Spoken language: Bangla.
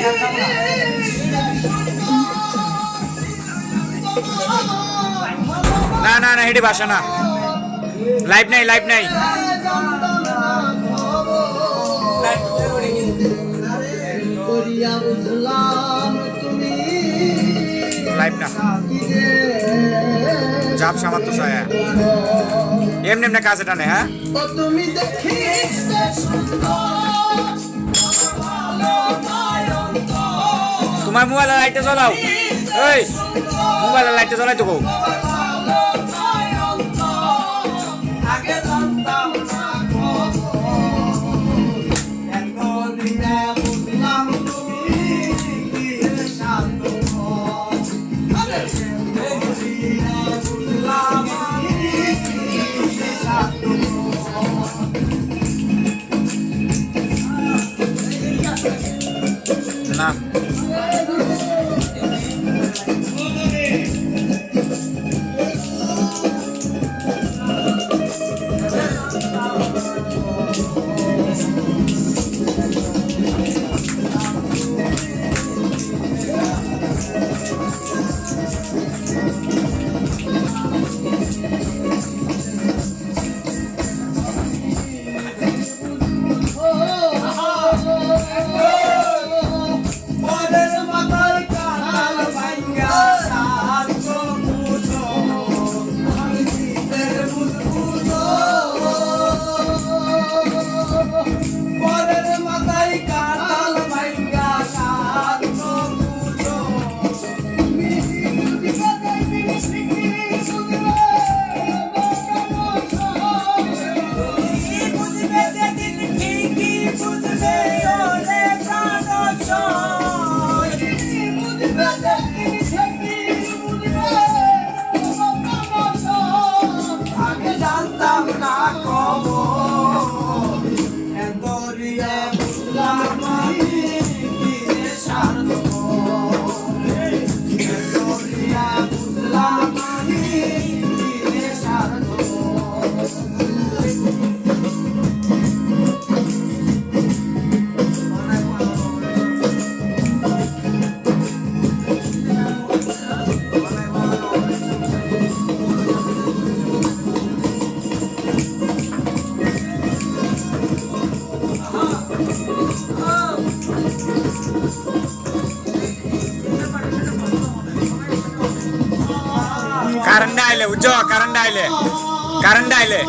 না না না হেডি ভাষা না, লাইভ নাই লাইভ নাই, লাইভ না চাপ সামাত্র ছায়া এমনি এমনি কাছে টানে। হ্যাঁ তোমার মোবাইলের লাইটটা জ্বলাও, এই মোবাইলের লাইটটা জ্বলাই তো। না কারেন্ট আইলে বুঝছো, কারেন্ট আইলে